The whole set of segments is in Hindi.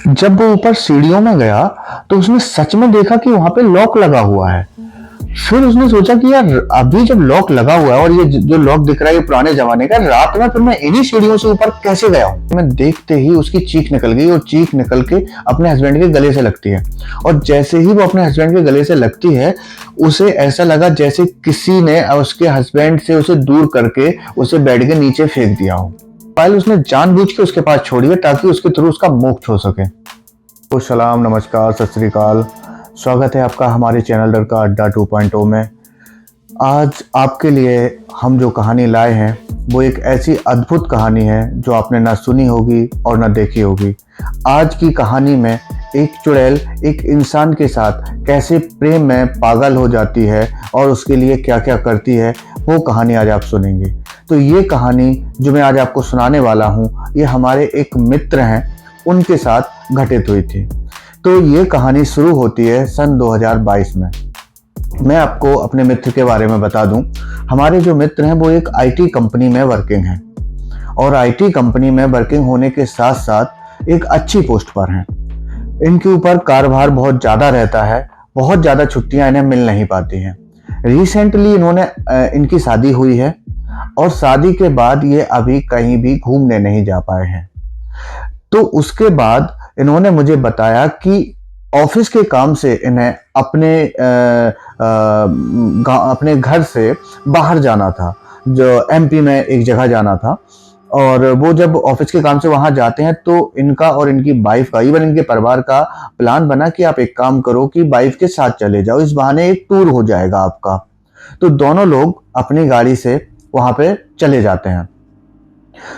जब वो ऊपर सीढ़ियों में गया तो उसने सच में देखा कि वहां पे लॉक लगा हुआ है। फिर उसने सोचा कि यार अभी जब लॉक लगा हुआ है और ये जो लॉक दिख रहा है ये पुराने जमाने का, रात में फिर मैं इन्हीं सीढ़ियों से ऊपर कैसे गया हूँ। मैं देखते ही उसकी चीख निकल गई और चीख निकल के अपने हस्बैंड के गले से लगती है। और जैसे ही वो अपने हस्बैंड के गले से लगती है, उसे ऐसा लगा जैसे किसी ने उसके हस्बैंड से उसे दूर करके उसे बेड के नीचे फेंक दिया हो। फाइल उसने जानबूझ के उसके पास छोड़ी है ताकि उसके थ्रू उसका मोक्ष हो सके। तो सलाम, नमस्कार, सत श्री अकाल। स्वागत है आपका हमारे चैनल डर का अड्डा 2.0 में। आज आपके लिए हम जो कहानी लाए हैं वो एक ऐसी अद्भुत कहानी है जो आपने ना सुनी होगी और ना देखी होगी। आज की कहानी में एक चुड़ैल एक इंसान के साथ कैसे प्रेम में पागल हो जाती है और उसके लिए क्या क्या करती है, वो कहानी आज आप सुनेंगे। तो ये कहानी जो मैं आज आपको सुनाने वाला हूँ ये हमारे एक मित्र हैं, उनके साथ घटित हुई थी। तो ये कहानी शुरू होती है सन 2022 में। मैं आपको अपने मित्र के बारे में बता दूं। हमारे जो मित्र हैं वो एक आईटी कंपनी में वर्किंग हैं और आईटी कंपनी में वर्किंग होने के साथ साथ एक अच्छी पोस्ट पर हैं। इनके ऊपर कार्यभार बहुत ज़्यादा रहता है, बहुत ज़्यादा छुट्टियां इन्हें मिल नहीं पाती हैं। रिसेंटली इनकी शादी हुई है और शादी के बाद ये अभी कहीं भी घूमने नहीं जा पाए हैं। तो उसके बाद इन्होंने मुझे बताया कि ऑफिस के काम से इन्हें अपने घर से बाहर जाना था, जो एमपी में एक जगह जाना था। और वो जब ऑफिस के काम से वहां जाते हैं तो इनका और इनकी वाइफ का, इवन इनके परिवार का प्लान बना कि आप एक काम करो कि वाइफ के साथ चले जाओ, इस बहाने एक टूर हो जाएगा आपका। तो दोनों लोग अपनी गाड़ी से वहां पे चले जाते हैं।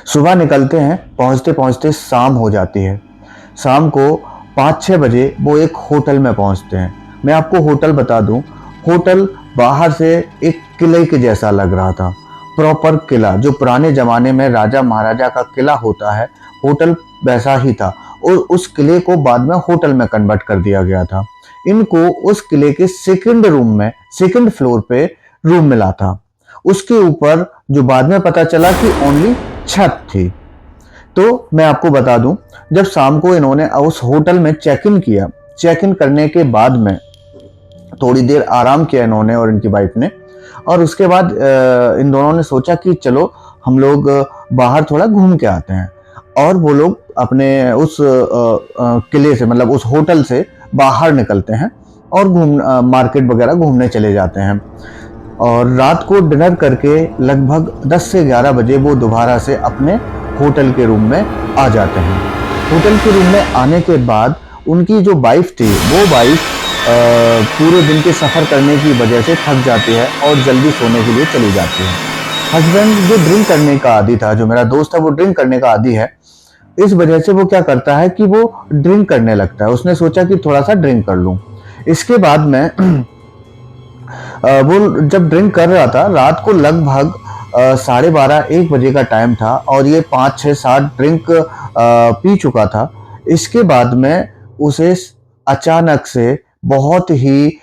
सुबह निकलते हैं, पहुंचते पहुंचते शाम हो जाती है। शाम को 5-6 बजे वो एक होटल में पहुंचते हैं। मैं आपको होटल बता दूं, होटल बाहर से एक किले के जैसा लग रहा था, प्रॉपर किला, जो पुराने जमाने में राजा महाराजा का किला होता है, होटल वैसा ही था। और उस किले को बाद में होटल में कन्वर्ट कर दिया गया था। इनको उस किले के सेकंड फ्लोर पे रूम मिला था। उसके ऊपर जो बाद में पता चला कि ओनली छत थी। तो मैं आपको बता दूं, जब शाम को इन्होंने उस होटल में चेक इन किया, चेक इन करने के बाद में थोड़ी देर आराम किया इन्होंने और इनकी वाइफ ने। और उसके बाद इन दोनों ने सोचा कि चलो हम लोग बाहर थोड़ा घूम के आते हैं। और वो लोग अपने उस किले से, मतलब उस होटल से बाहर निकलते हैं और मार्केट वगैरह घूमने चले जाते हैं। और रात को डिनर करके लगभग 10 से 11 बजे वो दोबारा से अपने होटल के रूम में आ जाते हैं। होटल के रूम में आने के बाद उनकी जो वाइफ थी, वो वाइफ पूरे दिन के सफ़र करने की वजह से थक जाती है और जल्दी सोने के लिए चली जाती है। हस्बैंड जो ड्रिंक करने का आदी था, जो मेरा दोस्त है वो ड्रिंक करने का आदी है, इस वजह से वो क्या करता है कि वो ड्रिंक करने लगता है। उसने सोचा कि थोड़ा सा ड्रिंक कर लूँ। इसके बाद में वो जब ड्रिंक कर रहा था, रात को लगभग 12:30-1 बजे का टाइम था और ये 5-6-7 ड्रिंक पी चुका था। इसके बाद में उसे अचानक से बहुत ही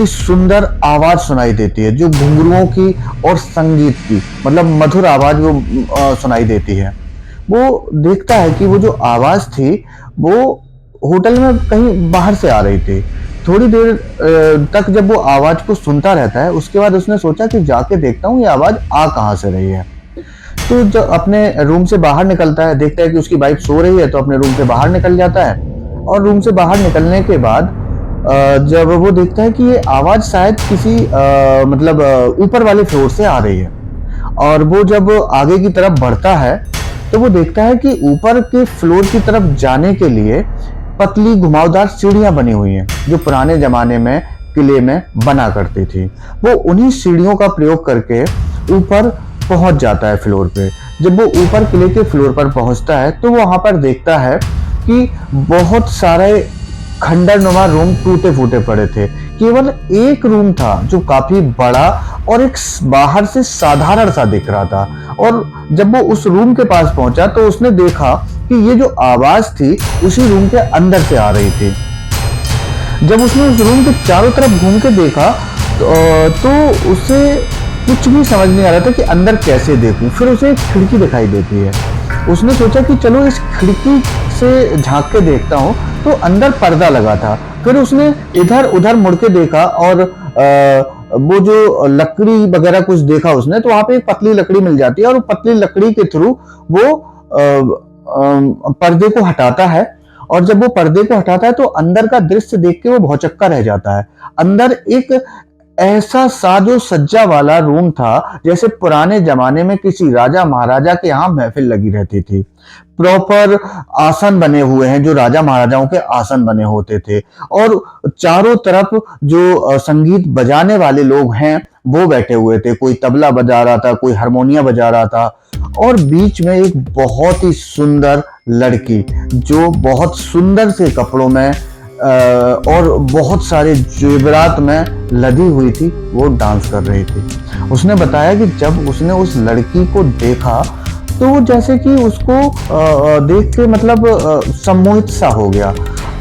सुंदर आवाज सुनाई देती है, जो घुंघरुओं की और संगीत की, मतलब मधुर आवाज वो सुनाई देती है। वो देखता है कि वो जो आवाज थी वो होटल में कहीं बाहर से आ रही थी। थोड़ी देर तक जब वो आवाज को सुनता रहता है, उसके बाद उसने सोचा कि जाके देखता हूँ ये आवाज आ कहाँ से रही है। तो जब अपने रूम से बाहर निकलता है, देखता है कि उसकी वाइफ सो रही है, तो अपने रूम से बाहर निकल जाता है। और रूम से बाहर निकलने के बाद जब वो देखता है कि ये आवाज शायद किसी ऊपर वाले फ्लोर से आ रही है। और वो जब आगे की तरफ बढ़ता है तो वो देखता है कि ऊपर के फ्लोर की तरफ जाने के लिए पतली घुमावदार सीढ़ियां बनी हुई हैं, जो पुराने जमाने में किले में बना करती थी। वो उन्हीं सीढ़ियों का प्रयोग करके ऊपर पहुंच जाता है फ्लोर पे। जब वो ऊपर किले के फ्लोर पर पहुंचता है तो वो वहां पर देखता है कि बहुत सारे खंडरनुमा रूम टूटे फूटे पड़े थे। केवल एक रूम था जो काफी बड़ा और एक बाहर से साधारण सा दिख रहा था। और जब वो उस रूम के पास पहुंचा तो उसने देखा कि ये जो आवाज थी उसी रूम के अंदर से आ रही थी। जब उसने उस रूम के चारों तरफ घूम के देखा तो उसे कुछ भी समझ नहीं आ रहा था कि अंदर कैसे देखूं। फिर उसे एक खिड़की दिखाई देती है उसने सोचा कि चलो इस खिड़की से झांक के देखता हूँ, तो अंदर पर्दा लगा था। फिर उसने इधर उधर मुड़ के देखा और वो जो लकड़ी वगैरह कुछ देखा उसने, तो वहां पे एक पतली लकड़ी मिल जाती है और पतली लकड़ी के थ्रू वो पर्दे को हटाता है। और जब वो पर्दे को हटाता है तो अंदर का दृश्य देख के वो भौचक्का रह जाता है। अंदर एक ऐसा साजो सज्जा वाला रूम था जैसे पुराने जमाने में किसी राजा महाराजा के यहाँ महफिल लगी रहती थी। प्रॉपर आसन बने हुए हैं जो राजा महाराजाओं के आसन बने होते थे, और चारों तरफ जो संगीत बजाने वाले लोग हैं वो बैठे हुए थे। कोई तबला बजा रहा था, कोई हारमोनिया बजा रहा था, और बीच में एक बहुत ही सुंदर लड़की जो बहुत सुंदर से कपड़ों में और बहुत सारे जेवरात में लदी हुई थी, वो डांस कर रही थी। उसने बताया कि जब उसने उस लड़की को देखा तो वो जैसे कि उसको देख के मतलब सम्मोहित सा हो गया,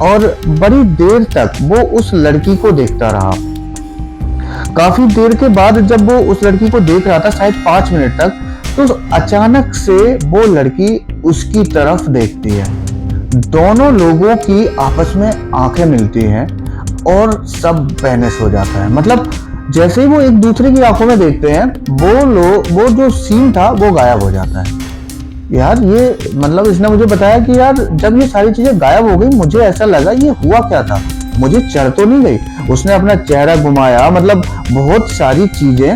और बड़ी देर तक वो उस लड़की को देखता रहा। काफी देर के बाद जब वो उस लड़की को देख रहा था, शायद 5 मिनट तक, तो अचानक से वो लड़की उसकी तरफ देखती है। दोनों लोगों की आपस में आंखें मिलती हैं और सब वैनिश हो जाता है। मतलब जैसे ही वो एक दूसरे की आंखों में देखते हैं, वो जो सीन था वो गायब हो जाता है। यार ये मतलब इसने मुझे बताया कि यार जब ये सारी चीजें गायब हो गई, मुझे ऐसा लगा ये हुआ क्या था, मुझे चढ़ तो नहीं गई। उसने अपना चेहरा घुमाया, मतलब बहुत सारी चीजें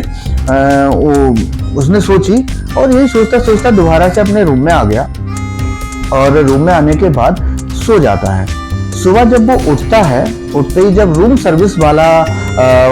उसने सोची, और यही सोचता सोचता दोबारा से अपने रूम में आ गया, और रूम में आने के बाद सो जाता है। सुबह जब वो उठता है, उठते ही जब रूम सर्विस वाला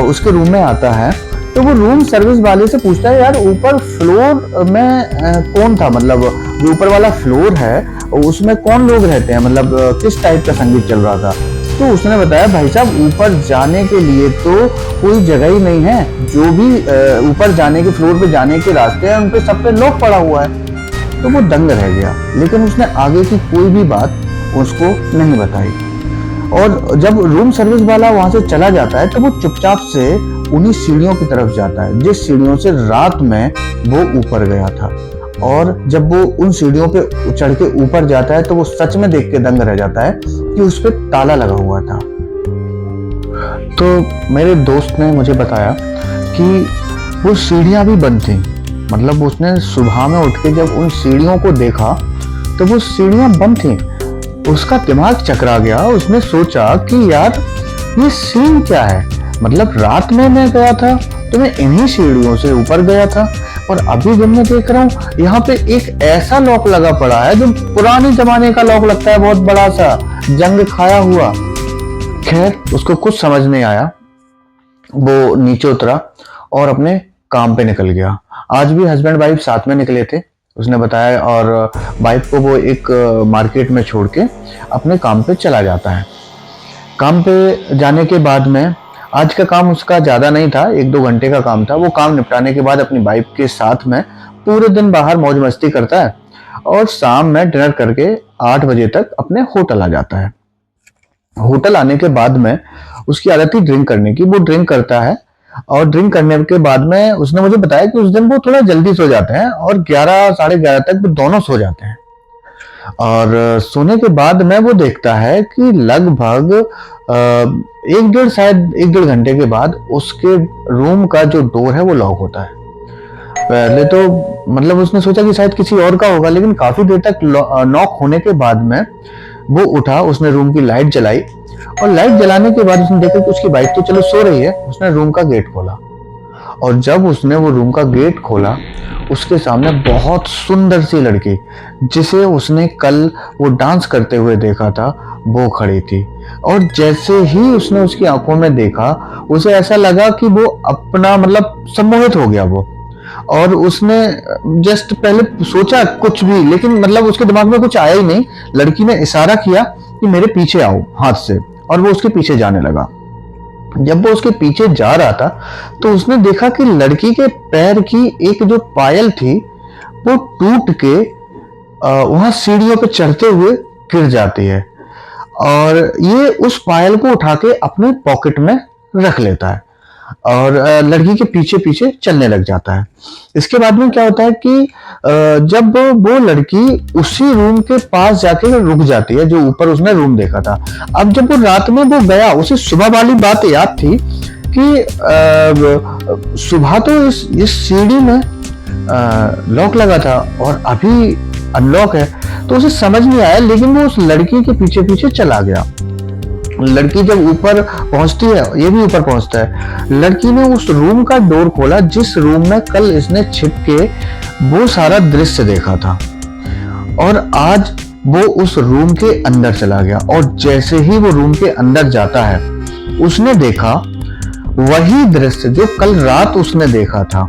उसके रूम में आता है, तो वो रूम सर्विस वाले से पूछता है यार ऊपर फ्लोर में कौन था, मतलब जो ऊपर वाला फ्लोर है उसमें कौन लोग रहते हैं, मतलब किस टाइप का संगीत चल रहा था। तो उसने बताया भाई साहब ऊपर जाने के लिए तो कोई जगह ही नहीं है, जो भी ऊपर जाने के फ्लोर पे जाने के रास्ते हैं उन पे सब पे लॉक पड़ा हुआ है। तो वो दंग रह गया, लेकिन उसने आगे की कोई भी बात उसको नहीं बताई। और जब रूम सर्विस वाला वहां से चला जाता है तो वो चुपचाप से उन्हीं सीढ़ियों की तरफ जाता है जिस सीढ़ियों से रात में वो ऊपर गया था। और जब वो उन सीढ़ियों पे चढ़ के ऊपर जाता है तो वो सच में देख के दंग रह जाता है कि उस पे ताला लगा हुआ था। तो मेरे दोस्त ने मुझे बताया कि वो सीढ़ियां भी बंद थी। मतलब उसने सुबह में उठ के जब उन सीढ़ियों को देखा तो वो सीढ़ियां बंद थी। उसका दिमाग चकरा गया, उसने सोचा कि यार ये सीन क्या है, मतलब रात में मैं गया था तो मैं इन्हीं सीढ़ियों से ऊपर गया था, और अभी जब मैं देख रहा हूँ यहाँ पे एक ऐसा लॉक लगा पड़ा है जो पुराने जमाने का लॉक लगता है, बहुत बड़ा सा, जंग खाया हुआ। खैर उसको कुछ समझ नहीं आया, वो नीचे उतरा और अपने काम पे निकल गया। आज भी हस्बैंड वाइफ साथ में निकले थे, उसने बताया, और वाइफ को वो एक मार्केट में छोड़ के अपने काम पे चला जाता है। काम पे जाने के बाद में आज का काम उसका ज़्यादा नहीं था, 1-2 घंटे का काम था। वो काम निपटाने के बाद अपनी वाइफ के साथ में पूरे दिन बाहर मौज मस्ती करता है, और शाम में डिनर करके 8 बजे तक अपने होटल आ जाता है। होटल आने के बाद में उसकी आदत थी ड्रिंक करने की, वो ड्रिंक करता है, और ड्रिंक करने के बाद में उसने मुझे बताया कि उस दिन वो थोड़ा जल्दी सो जाते हैं, और 11 साढ़े 11 तक वो दोनों सो जाते हैं। और सोने के बाद में वो देखता है कि लगभग 1-1.5 घंटे के बाद उसके रूम का जो डोर है वो लॉक होता है। पहले तो मतलब उसने सोचा कि शायद किसी और का होगा, लेकिन काफी देर तक नॉक होने के बाद में वो उठा, उसने रूम की लाइट जलाई, और लाइट जलाने के बाद उसने देखा कि उसकी वाइफ तो चलो सो रही है। उसने रूम का गेट खोला, और जब उसने वो रूम का गेट खोला, उसके सामने बहुत सुंदर सी लड़की, जिसे उसने कल वो डांस करते हुए देखा था, वो खड़ी थी। और जैसे ही उसने उसकी आंखों में देखा, उसे ऐसा लगा कि वो अपना मतलब सम्मोहित हो गया वो। और उसने जस्ट पहले सोचा कुछ भी, लेकिन मतलब उसके दिमाग में कुछ आया ही नहीं। लड़की ने इशारा किया कि मेरे पीछे आओ हाथ से, और वो उसके पीछे जाने लगा। जब वो उसके पीछे जा रहा था तो उसने देखा कि लड़की के पैर की एक जो पायल थी वो टूट के वहां सीढ़ियों पे चढ़ते हुए गिर जाती है, और ये उस पायल को उठा के अपने पॉकेट में रख लेता है। और लड़की के पीछे पीछे चलने लग जाता है। इसके बाद में क्या होता है कि जब वो लड़की उसी रूम के पास जाके रुक जाती है जो ऊपर उसने रूम देखा था। अब जब वो रात में वो गया, उसे सुबह वाली बात याद थी कि सुबह तो इस सीढ़ी में लॉक लगा था और अभी अनलॉक है, तो उसे समझ नहीं आया, लेकिन वो उस लड़की के पीछे पीछे चला गया। लड़की जब ऊपर पहुंचती है, ये भी ऊपर पहुंचता है, लड़की ने उस रूम का डोर खोला जिस रूम में कल इसने छिप के वो सारा दृश्य देखा था, और आज वो उस रूम के अंदर चला गया। और जैसे ही वो रूम के अंदर जाता है, उसने देखा वही दृश्य जो कल रात उसने देखा था।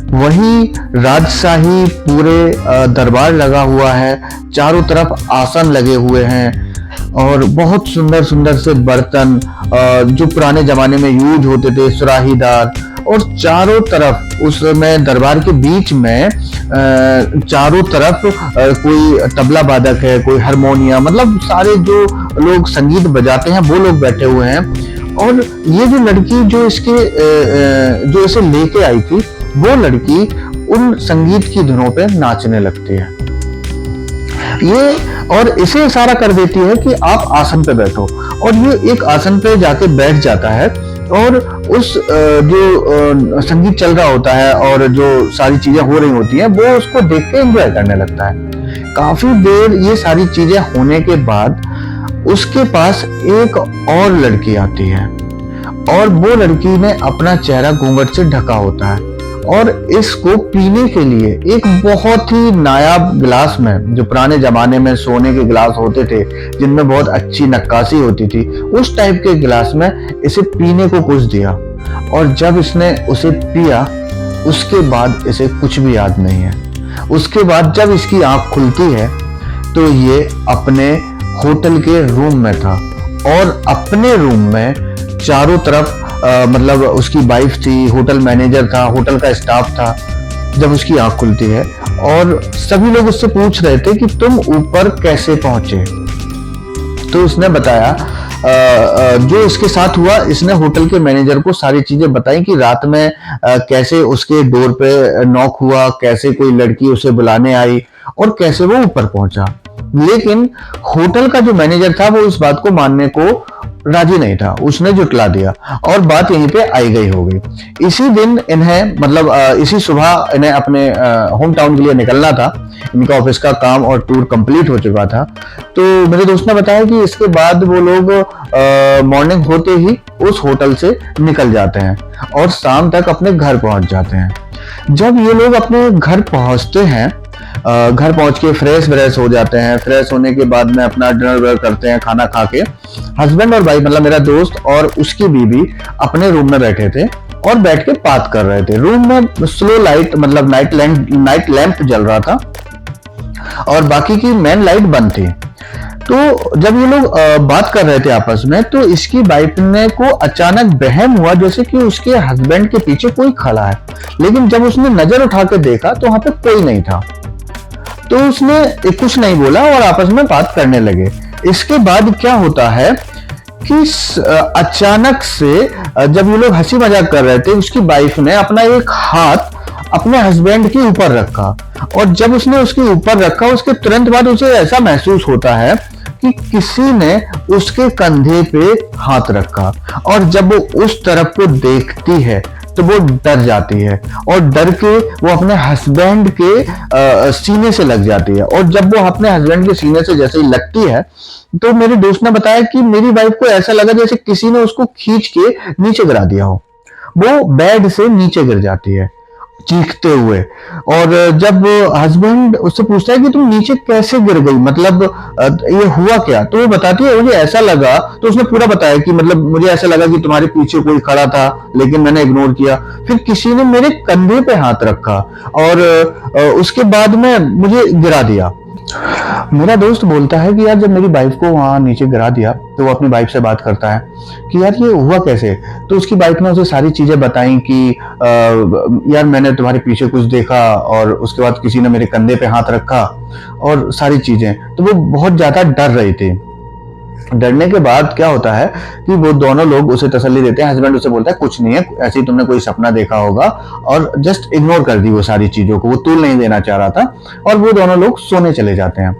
वही राजशाही पूरे दरबार लगा हुआ है, चारों तरफ आसन लगे हुए हैं और बहुत सुंदर सुंदर से बर्तन जो पुराने जमाने में यूज होते थे, सुराहीदार, और चारों तरफ उसमें दरबार के बीच में चारों तरफ कोई तबला वादक है, कोई हारमोनियम, मतलब सारे जो लोग संगीत बजाते हैं वो लोग बैठे हुए हैं। और ये जो लड़की जो इसे लेके आई थी, वो लड़की उन संगीत की धुनों पे नाचने लगती है। ये और इसे इशारा कर देती है कि आप आसन पे बैठो, और ये एक आसन पे जाके बैठ जाता है और उस जो संगीत चल रहा होता है और जो सारी चीजें हो रही होती हैं वो उसको देख के एंजॉय करने लगता है। काफी देर ये सारी चीजें होने के बाद उसके पास एक और लड़की आती है, और वो लड़की ने अपना चेहरा घूंघट से ढका होता है और इसको पीने के लिए एक बहुत ही नायाब गिलास में, जो पुराने जमाने में सोने के गिलास होते थे जिनमें बहुत अच्छी नक्काशी होती थी, उस टाइप के गिलास में इसे पीने को कुछ दिया। और जब इसने उसे पिया, उसके बाद इसे कुछ भी याद नहीं है। उसके बाद जब इसकी आंख खुलती है तो ये अपने होटल के रूम में था, और अपने रूम में चारों तरफ मतलब उसकी वाइफ थी, होटल मैनेजर था, होटल का स्टाफ था। जब उसकी आंख खुलती है और सभी लोग उससे पूछ रहे थे कि तुम ऊपर कैसे पहुंचे, तो उसने बताया जो इसके साथ हुआ। इसने होटल के मैनेजर को सारी चीजें बताई कि रात में कैसे उसके डोर पे नॉक हुआ, कैसे कोई लड़की उसे बुलाने आई और कैसे वो ऊपर पहुंचा। लेकिन होटल का जो मैनेजर था वो इस बात को मानने को राजी नहीं था, उसने जुटला दिया और बात यहीं पे आई गई हो गई। इसी दिन इन्हें मतलब इसी सुबह इन्हें अपने होम टाउन के लिए निकलना था। इनका ऑफिस का काम और टूर कंप्लीट हो चुका था। तो मेरे दोस्त ने बताया कि इसके बाद वो लोग मॉर्निंग होते ही उस होटल से निकल जाते हैं और शाम तक अपने घर पहुंच जाते हैं। जब ये लोग अपने घर पहुंचते हैं, घर पहुंच के फ्रेश व्रेश हो जाते हैं। फ्रेश होने के बाद में अपना डिनर वेयर करते हैं। खाना खा के हस्बैंड और वाइफ, मतलब मेरा दोस्त और उसकी बीवी, अपने रूम में बैठे थे और बैठ के बात कर रहे थे। रूम में स्लो लाइट, मतलब नाइट लैंप जल रहा था और बाकी की मेन लाइट बंद थी। तो जब ये लोग बात कर रहे थे आपस में, तो इसकी वाइफ ने को अचानक वहम हुआ जैसे कि उसके हस्बैंड के पीछे कोई खड़ा है। लेकिन जब उसने नजर उठा के देखा तो वहां पे कोई नहीं था। तो उसने कुछ नहीं बोला और आपस में बात करने लगे। इसके बाद क्या होता है कि अचानक से जब ये लोग हंसी मजाक कर रहे थे, उसकी वाइफ ने अपना एक हाथ अपने हस्बैंड के ऊपर रखा, और जब उसने उसके ऊपर रखा उसके तुरंत बाद उसे ऐसा महसूस होता है कि किसी ने उसके कंधे पे हाथ रखा, और जब वो उस तरफ को देखती है तो वो डर जाती है और डर के वो अपने हस्बैंड के सीने से लग जाती है। और जब वो अपने हस्बैंड के सीने से जैसे ही लगती है तो मेरे दोस्त ने बताया कि मेरी वाइफ को ऐसा लगा जैसे किसी ने उसको खींच के नीचे गिरा दिया हो। वो बेड से नीचे गिर जाती है चीखते हुए। और जब हस्बैंड उससे पूछता है कि तुम नीचे कैसे गिर गई, मतलब ये हुआ क्या, तो वो बताती है मुझे ऐसा लगा। तो उसने पूरा बताया कि मतलब मुझे ऐसा लगा कि तुम्हारे पीछे कोई खड़ा था लेकिन मैंने इग्नोर किया, फिर किसी ने मेरे कंधे पे हाथ रखा और उसके बाद में मुझे गिरा दिया। मेरा दोस्त बोलता है कि यार जब मेरी वाइफ को वहां नीचे गिरा दिया तो वो अपनी वाइफ से बात करता है कि यार ये हुआ कैसे। तो उसकी वाइफ ने उसे सारी चीजें बताई कि यार मैंने तुम्हारे पीछे कुछ देखा और उसके बाद किसी ने मेरे कंधे पे हाथ रखा और सारी चीजें। तो वो बहुत ज्यादा डर रही थी। डरने के बाद क्या होता है कि वो दोनों लोग उसे तसल्ली देते हैं। हस्बैंड उसे बोलता है कुछ नहीं है, ऐसे ही तुमने कोई सपना देखा होगा, और जस्ट इग्नोर कर दी वो सारी चीजों को, वो तूल नहीं देना चाह रहा था। और वो दोनों लोग सोने चले जाते हैं।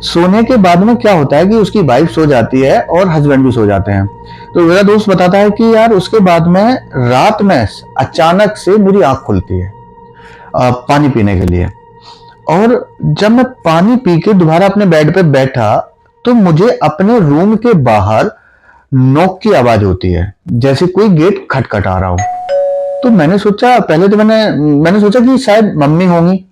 सोने के बाद में क्या होता है कि उसकी वाइफ सो जाती है और हस्बैंड भी सो जाते हैं। तो मेरा दोस्त बताता है कि यार उसके बाद में रात में अचानक से मेरी आंख खुलती है पानी पीने के लिए। और जब मैं पानी पी के दोबारा अपने बेड पे बैठा तो मुझे अपने रूम के बाहर नॉक की आवाज होती है, जैसे कोई गेट खटखटा रहा हो। तो मैंने सोचा, पहले तो मैंने सोचा कि शायद मम्मी होंगी,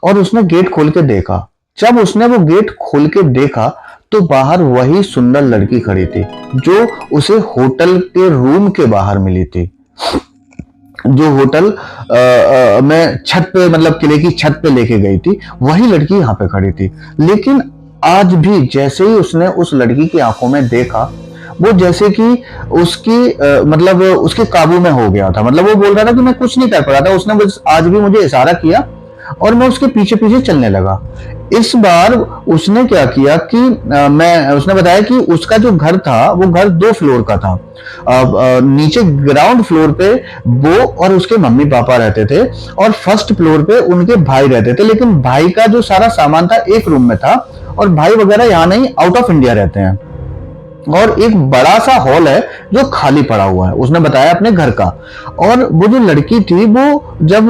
और उसने गेट खोल के देखा। जब उसने वो गेट खोल के देखा तो बाहर वही सुंदर लड़की खड़ी थी जो उसे होटल के रूम के बाहर मिली थी, जो होटल में छत पे, मतलब किले की छत पे लेके गई थी। वही लड़की यहाँ पे खड़ी थी। लेकिन आज भी जैसे ही उसने उस लड़की की आंखों में देखा, वो जैसे कि उसकी मतलब उसके काबू में हो गया था। मतलब वो बोल रहा था कि मैं कुछ नहीं कर पा रहा था, उसने बस आज भी मुझे इशारा किया और मैं उसके पीछे पीछे चलने लगा। इस बार उसने क्या किया कि उसने बताया कि उसका जो घर था वो घर 2 फ्लोर का था। नीचे ग्राउंड फ्लोर पे वो और उसके मम्मी पापा रहते थे, और फर्स्ट फ्लोर पे उनके भाई रहते थे। लेकिन भाई का जो सारा सामान था एक रूम में था, और भाई वगैरह यहाँ नहीं, आउट ऑफ इंडिया रहते हैं। और एक बड़ा सा हॉल है जो खाली पड़ा हुआ है, उसने बताया अपने घर का। और वो जो लड़की थी वो जब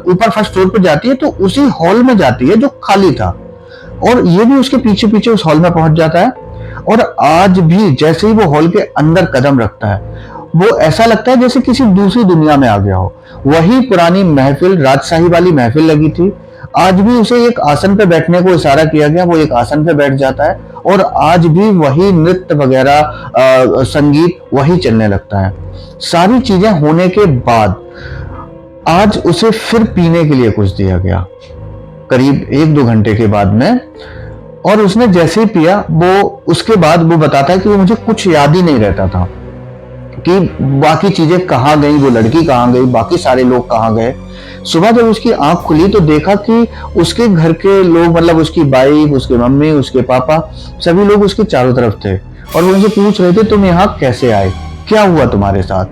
ऊपर फर्स्ट फ्लोर पर जाती है तो उसी हॉल में जाती है जो खाली था, और ये भी उसके पीछे पीछे उस हॉल में पहुंच जाता है। और आज भी जैसे ही वो हॉल के अंदर कदम रखता है, वो ऐसा लगता है जैसे किसी दूसरी दुनिया में आ गया हो। वही पुरानी महफिल, राजशाही वाली महफिल लगी थी। आज भी उसे एक आसन पे बैठने को इशारा किया गया, वो एक आसन पे बैठ जाता है, और आज भी वही नृत्य वगैरह संगीत वही चलने लगता है। सारी चीजें होने के बाद आज उसे फिर पीने के लिए कुछ दिया गया, करीब 1-2 घंटे के बाद में। और उसने जैसे ही पिया, वो उसके बाद वो बताता है कि वो मुझे कुछ याद ही नहीं रहता था कि बाकी चीजें कहाँ गई, वो लड़की कहाँ गई, बाकी सारे लोग कहाँ गए। सुबह जब उसकी आंख खुली तो देखा कि उसके घर के लोग, मतलब उसकी वाइफ, उसके मम्मी, उसके पापा, सभी लोग उसके चारों तरफ थे, और वो उनसे पूछ रहे थे तुम यहाँ कैसे आए, क्या हुआ तुम्हारे साथ।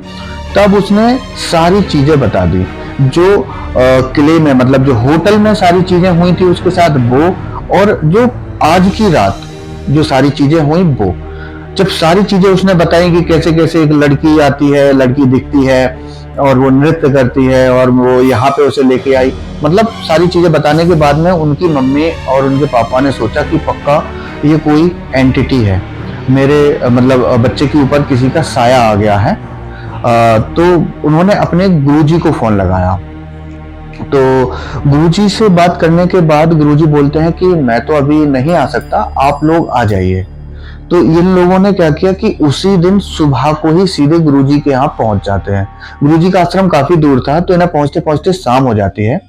तब उसने सारी चीजें बता दी जो किले में, मतलब जो होटल में सारी चीजें हुई थी उसके साथ वो, और जो आज की रात जो सारी चीजें हुई वो। जब सारी चीजें उसने बताई कि कैसे कैसे एक लड़की आती है, लड़की दिखती है और वो नृत्य करती है और वो यहाँ पे उसे लेके आई, मतलब सारी चीजें बताने के बाद में उनकी मम्मी और उनके पापा ने सोचा कि पक्का ये कोई एंटिटी है, मेरे मतलब बच्चे के ऊपर किसी का साया आ गया है। तो उन्होंने अपने गुरुजी को फोन लगाया। तो गुरुजी से बात करने के बाद गुरुजी बोलते हैं कि मैं तो अभी नहीं आ सकता, आप लोग आ जाइए। तो इन लोगों ने क्या किया कि उसी दिन सुबह को ही सीधे गुरुजी के यहाँ पहुंच जाते हैं। गुरुजी का आश्रम काफी दूर था, तो इन्हें पहुंचते पहुंचते शाम हो जाती है।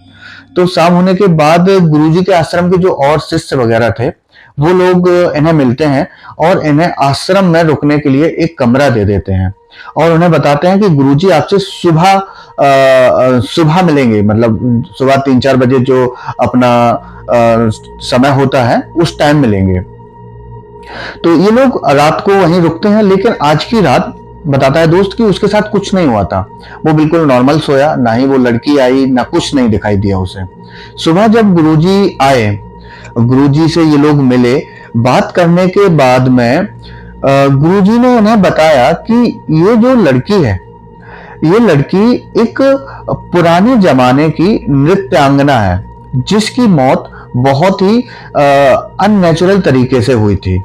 तो शाम होने के बाद गुरुजी के आश्रम के जो और शिष्य वगैरह थे वो लोग इन्हें मिलते हैं और इन्हें आश्रम में रुकने के लिए एक कमरा दे देते हैं, और उन्हें बताते हैं कि गुरुजी आपसे सुबह सुबह मिलेंगे, मतलब सुबह 3-4 बजे जो अपना समय होता है उस टाइम मिलेंगे। तो ये लोग रात को वहीं रुकते हैं। लेकिन आज की रात बताता है दोस्त कि उसके साथ कुछ नहीं हुआ था, वो बिल्कुल नॉर्मल सोया, ना ही वो लड़की आई, ना कुछ नहीं दिखाई दिया उसे। सुबह जब गुरुजी आए, गुरुजी से ये लोग मिले, बात करने के बाद में गुरुजी ने उन्हें बताया कि ये जो लड़की है, ये लड़की एक पुराने जमाने की नृत्यांगना है जिसकी मौत बहुत ही अननेचुरल तरीके से हुई थी,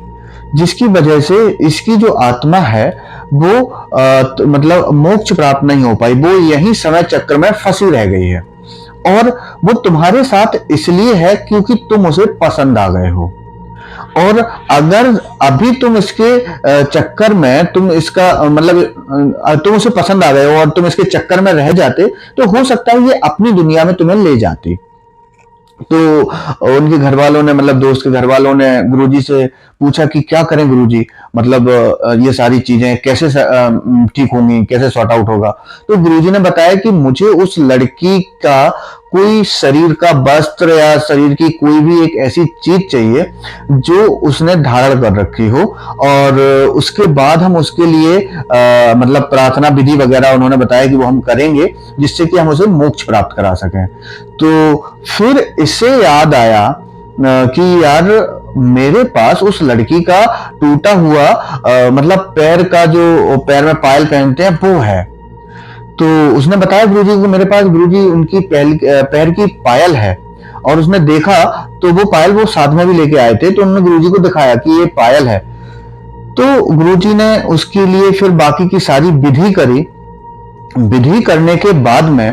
जिसकी वजह से इसकी जो आत्मा है वो मतलब मोक्ष प्राप्त नहीं हो पाई, वो यही समय चक्र में फंसी रह गई है। और वो तुम्हारे साथ इसलिए है क्योंकि तुम उसे पसंद आ गए हो, और अगर अभी तुम इसके चक्कर में, तुम इसका मतलब तुम उसे पसंद आ गए हो और तुम इसके चक्कर में रह जाते तो हो सकता है ये अपनी दुनिया में तुम्हें ले जाती। तो उनके घर वालों ने, मतलब दोस्त के घर वालों ने गुरुजी से पूछा कि क्या करें गुरुजी, मतलब ये सारी चीजें कैसे ठीक होंगी, कैसे सॉर्ट आउट होगा। तो गुरुजी ने बताया कि मुझे उस लड़की का कोई शरीर का वस्त्र या शरीर की कोई भी एक ऐसी चीज चाहिए जो उसने धारण कर रखी हो, और उसके बाद हम उसके लिए मतलब प्रार्थना विधि वगैरह उन्होंने बताया कि वो हम करेंगे, जिससे कि हम उसे मोक्ष प्राप्त करा सकें। तो फिर इससे याद आया कि यार मेरे पास उस लड़की का टूटा हुआ मतलब पैर का, जो पैर में पायल पहनते हैं वो है। तो उसने बताया गुरुजी को, मेरे पास गुरुजी उनकी पैर की पायल है, और उसने देखा तो वो पायल वो साथ में भी लेके आए थे, तो उन्होंने गुरुजी को दिखाया कि ये पायल है। तो गुरुजी ने उसके लिए फिर बाकी की सारी विधि करी। विधि करने के बाद में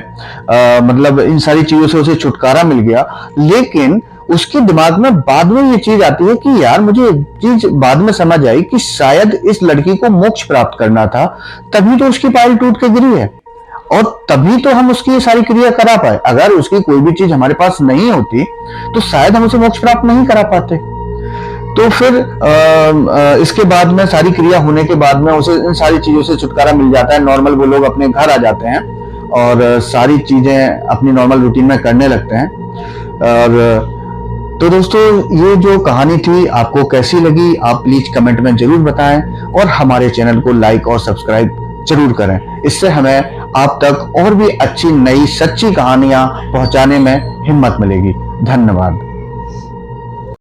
मतलब इन सारी चीजों से उसे छुटकारा मिल गया। लेकिन उसके दिमाग में बाद में ये चीज आती है कि यार मुझे एक चीज बाद में समझ आई कि शायद इस लड़की को मोक्ष प्राप्त करना था, तभी तो उसकी पायल टूट के गिरी है, और तभी तो हम उसकी ये सारी क्रिया करा पाए। अगर उसकी कोई भी चीज हमारे पास नहीं होती तो शायद हम उसे मोक्ष प्राप्त नहीं करा पाते। तो फिर इसके बाद में सारी क्रिया होने के बाद में उसे इन सारी चीजों से छुटकारा मिल जाता है। नॉर्मल वो लोग अपने घर आ जाते हैं और सारी चीजें अपनी नॉर्मल रूटीन में करने लगते हैं। और तो दोस्तों, ये जो कहानी थी आपको कैसी लगी, आप प्लीज कमेंट में जरूर बताएं, और हमारे चैनल को लाइक और सब्सक्राइब जरूर करें। इससे हमें आप तक और भी अच्छी नई सच्ची कहानियां पहुंचाने में हिम्मत मिलेगी। धन्यवाद।